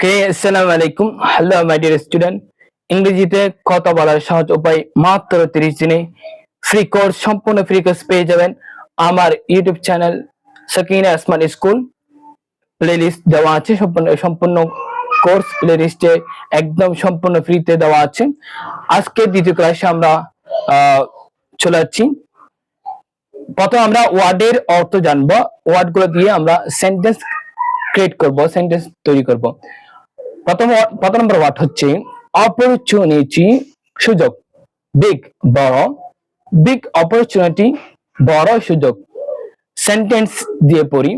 ওকে, আসসালামু আলাইকুম। Hello my dear student. ইংরেজিতে কথা বলার সহজ উপায় মাত্র 30 দিনে ফ্রি কোর্স, সম্পূর্ণ ফ্রি কোর্স পেয়ে যাবেন আমার YouTube channel Sakina smart school. Playlist দেওয়া আছে, সম্পূর্ণ কোর্স প্লেলিস্টে একদম সম্পূর্ণ ফ্রিতে দেওয়া আছে। আজকে দ্বিতীয় ক্লাসে আমরা চলে যাচ্ছি। প্রথমে আমরা ওয়ার্ডের অর্থ জানবো, ওয়ার্ডগুলো দিয়ে আমরা সেন্টেন্স ক্রিয়েট করব, সেন্টেন্স তৈরি করব। প্রথম নম্বর ওয়ার্ড হচ্ছে অপরচুনিটি, সুযোগ। বিগ, বড়। বিগ অপরচুনিটি, বড় সুযোগ। সেন্টেন্স দিয়ে পড়ি,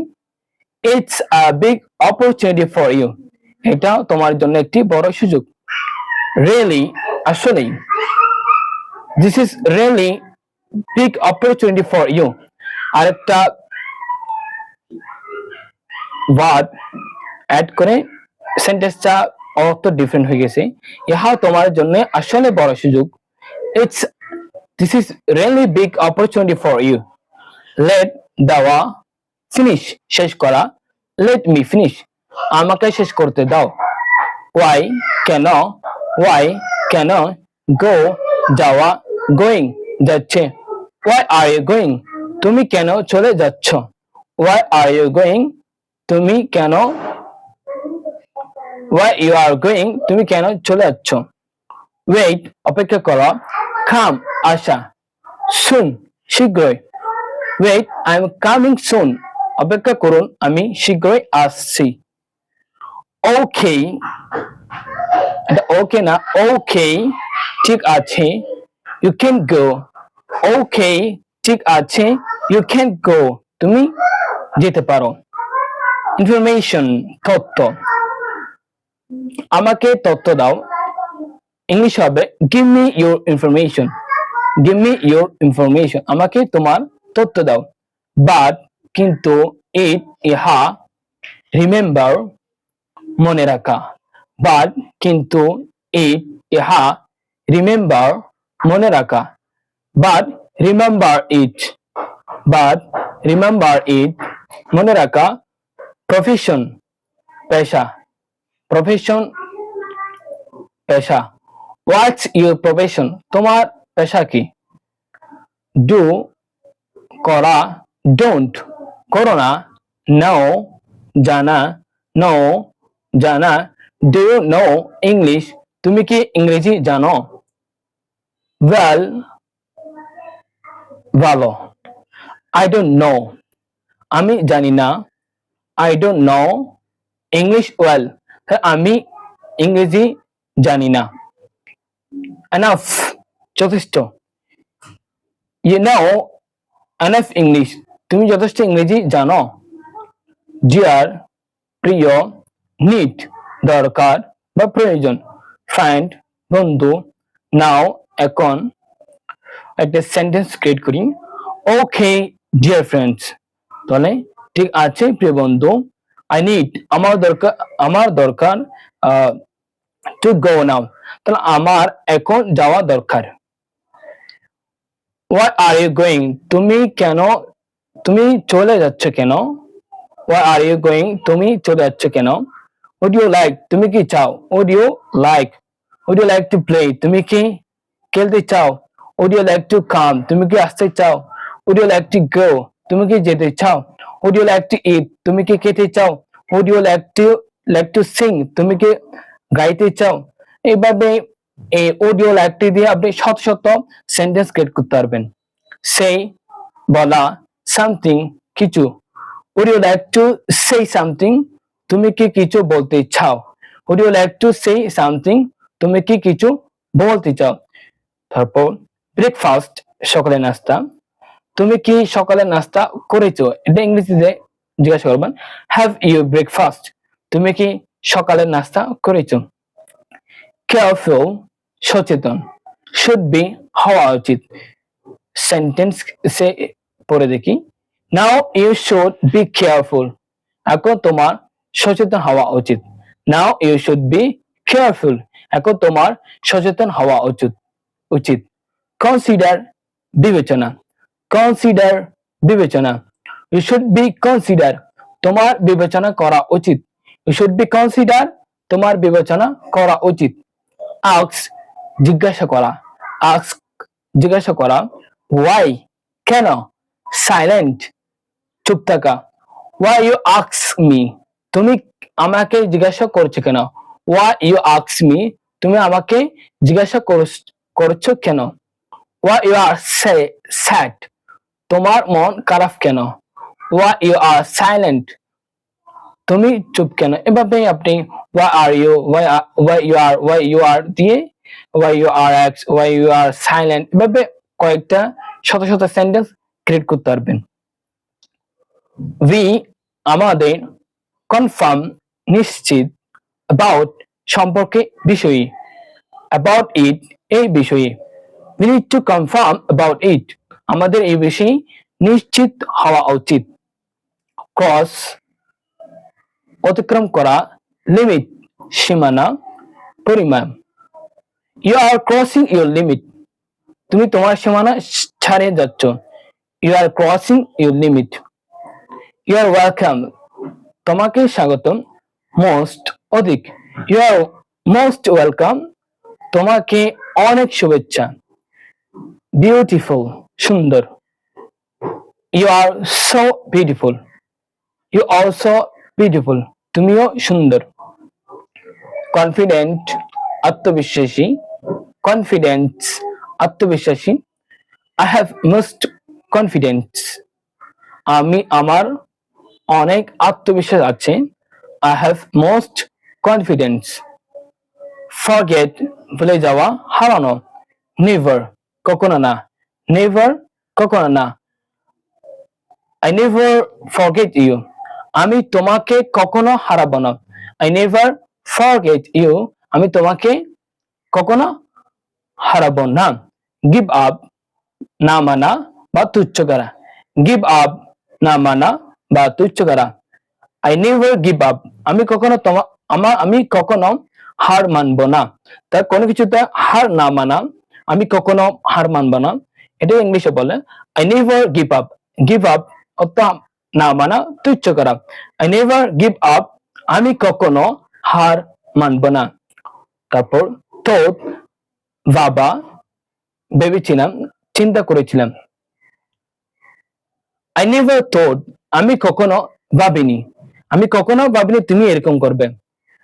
it's a big opportunity for you, এটা তোমার জন্য একটি বড় সুযোগ। রিয়েলি, আসলেই। This is really big opportunity for you. আরেকটা ওয়ার্ড অ্যাড করে সেন্টেন্সটা অর্থ ডিফারেন্ট হয়ে গেছে। ইহা তোমার জন্য আসলে বড় সুযোগ। This is really big opportunity for you. Let, দেওয়া। ফিনিশ, শেষ করা। লেট মি ফিনিশ, আমাকে শেষ করতে দাও। ওয়াই, কেন। ওয়াই, কেন। গো, যাওয়া। গোয়িং, যাচ্ছে। ওয়াই আর ইউ গোয়িং, তুমি কেন চলে যাচ্ছ। ওয়াই আর ইউ গোয়িং, তুমি কেন। ওয়াই ইউ আর গোয়িং, তুমি কেন চলে যাচ্ছ। ওয়েট, অপেক্ষা করা। কাম, আসা। সুন, শীঘ্রই। Wait, I am coming soon, অপেক্ষা করুন, আমি শীঘ্রই আসছি। ওকে, এটা ওকে না, ওকে ঠিক আছে, ইউ ক্যান গো। ওকে ঠিক আছে, ইউ ক্যান গো, তুমি যেতে পারো। ইনফরমেশন, তথ্য। আমাকে তথ্য দাও। ইংলিশ হবে give me your information. Give me your information, আমাকে তোমার তথ্য দাও। বাট, কিন্তু। ইট, ইহা। রিমেম্বার, মনে রাখা। বাট, কিন্তু। ইট, ইহা। রিমেম্বার, মনে রাখা। But remember it. But remember it, মনে রাখা। প্রফেশন, পেশা। প্রফেশন, পেশা। হোয়াটস ইউর প্রফেশন, তোমার পেশা কি। ডু, করা। ডোন্ট, করো না। নাও, জানা। নো, জানা। ডু ইউ নো ইংলিশ, তুমি কি ইংরেজি জানো। ওয়েল, ভালো। আই ডোন্ট নো, আমি জানি না। I don't know English well, আমি ইংরেজি জানি না। এনাফ, যথেষ্ট। ইউ নো এনাফ ইংলিশ, তুমি যথেষ্ট ইংরেজি জানো। ডিয়ার, প্রিয়। নিড, দরকার বা প্রয়োজন। ফ্রেন্ড, বন্ধু। নাও, এখন। একটা সেন্টেন্স ক্রিয়েট করি। ওকে ডিয়ার ফ্রেন্ডস, তাহলে ঠিক আছে প্রিয় বন্ধু। আই নিড, আমার দরকার টু গো নাও, তাহলে আমার এখন যাওয়া দরকার। ওয়াই আর ইউ গোয়িং, তুমি চলে যাচ্ছ কেন। ওয়াই আর ইউ গোয়িং, তুমি চলে যাচ্ছ কেন। উড ইউ লাইক, তুমি কি চাও। Would you like to play, তুমি কি খেলতে চাও। Would you like to come, তুমি কি আসতে চাও। Would you like to go, তুমি কি যেতে চাও। Would you like to eat, তুমি কি খেতে চাও। Would you like to sing, তুমি কি গাইতে চাও। এইভাবে এই উড ইউ লাইক টু দিয়ে আপনি শত শত সেন্টেন্স ক্রিয়েট করতে পারবেন। সেই, বলা। সামথিং, কিছু। Would you like to say something, তুমি কি কিছু বলতে চাও। Would you like to say something, তুমি কি কিছু বলতে চাও। তারপর ব্রেকফাস্ট, সকালে নাস্তা। তুমি কি সকালে নাস্তা করেছো, এটা ইংরেজিতে জিজ্ঞাসা করবেন। হ্যাভ ইউ ব্রেকফাস্ট, তুমি কি সকালে নাস্তা করেছো। কেয়ারফুল, সচেতন। শুড বি, হওয়া উচিত। সেন্টেন্স সে পড়ে দেখি। Now you should be careful, এখন তোমার সচেতন হওয়া উচিত। Now you should be careful, এখন তোমার সচেতন হওয়া উচিত। কনসিডার, বিবেচনা। কনসিডার, বিবেচনা। ইউ শুড বি কনসিডার, তোমার বিবেচনা করা উচিত। ইউ শুড বি কনসিডার, তোমার বিবেচনা করা উচিত। আস্ক জিজ্ঞাসা করা, আস্ক জিজ্ঞাসা করা। ওয়াই কেন? সাইলেন্ট চুপ থাকা। ওয়াই ইউ আস্ক মি, তুমি আমাকে জিজ্ঞাসা করছো কেন? ওয়াই ইউ আস্ক মি, তুমি আমাকে জিজ্ঞাসা করছো কেন? ওয়াই ইউ আর স্যাড, তোমার মন খারাপ কেন? ওয়াই ইউ আর সাইলেন্ট, তুমি চুপ কেন? এভাবে আপনি why are you, why you are দিয়ে why you are X, why you are silent, এভাবে কয়েকটা শত শত সেন্টেন্স ক্রিয়েট করতে পারবেন। উই আমাদের, কনফার্ম নিশ্চিত, অ্যাবাউট সম্পর্কে বিষয়ে, অ্যাবাউট ইট এই বিষয়ে, we need to confirm about it আমাদের এই বিষয়ে নিশ্চিত হওয়া উচিত। ক্রস অতিক্রম করা, লিমিট সীমানা পরিমাণ। You are crossing your limit, তুমি তোমার সীমানা ছাড়িয়ে যাচ্ছ। You are crossing your limit. You are welcome, তোমাকে স্বাগতম। মোস্ট অধিক, ইউ আর মোস্ট ওয়েলকাম, তোমাকে অনেক শুভেচ্ছা। বিউটিফুল সুন্দর, you are so beautiful, you also beautiful, তুমিও সুন্দর। কনফিডেন্ট আত্মবিশ্বাসী, কনফিডেন্স আত্মবিশ্বাসী। আই হ্যাভ মোস্ট কনফিডেন্স, আমি আমার অনেক আত্মবিশ্বাস আছে। I have most confidence. Forget ভুলে যাওয়া, হারানো। নেভার কখনো না, নেভার কখনো না। আই নেভার ফরগেট ইউ, আমি তোমাকে কখনো হারাবো না। আই নেভার ফরগেট ইউ, আমি তোমাকে কখনো হারাবো না। গিভ আপ না মানা বা তুচ্ছ করা, গিভ আপ না মানা বা তুচ্ছ করা। আই নেভার গিভ আপ, আমি কখনো আমি কখনো হার মানবো না। তার কোনো কিছুতে হার না মানা, আমি কখনো হার মানবো না, এটা ইংলিশে বলে I never give up. Give up অর্থাৎ না মানা, তুচ্ছ করা। আই নেভার গিভ আপ, আমি কখনো হার মানবো না। তারপর থট ভাবা, ভেবেছিলাম, চিন্তা করেছিলাম। আই নেভার থট, আমি কখনো ভাবিনি, আমি কখনো ভাবিনি তুমি এরকম করবে।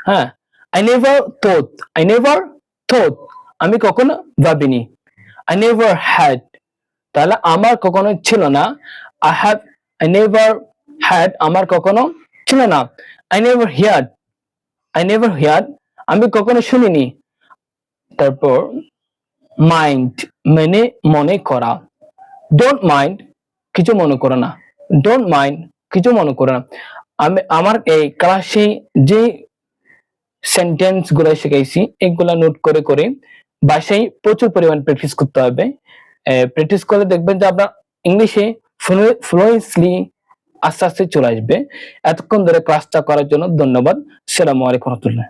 হ্যাঁ, I never thought, I never thought, আমি কখনো ভাবিনি। আই নেভার হ্যাড, তাহলে আমার কখনো ছিল না। I have, I never had, আমার কখনো ছিল না। I never heard, I never heard, আমি কখনো শুনিনি। তারপর মাইন্ড মানে মনে করা। ডোন্ট মাইন্ড, কিছু মনে করো না। ডোন্ট মাইন্ড, কিছু মনে করো না। আমি আমার এই ক্লাসে যে সেন্টেন্স গুলো শিখাইছি এগুলা নোট করে করে বাসায় প্রচুর পরিমাণ প্র্যাকটিস করতে হবে। প্র্যাকটিস করলে দেখবেন যে আপনার ইংলিশে ফ্লুয়েন্টলি আস্তে আস্তে চলে আসবে। এতক্ষণ ধরে ক্লাসটা করার জন্য ধন্যবাদ। আসসালামু আলাইকুম রহমতুল্লাহ।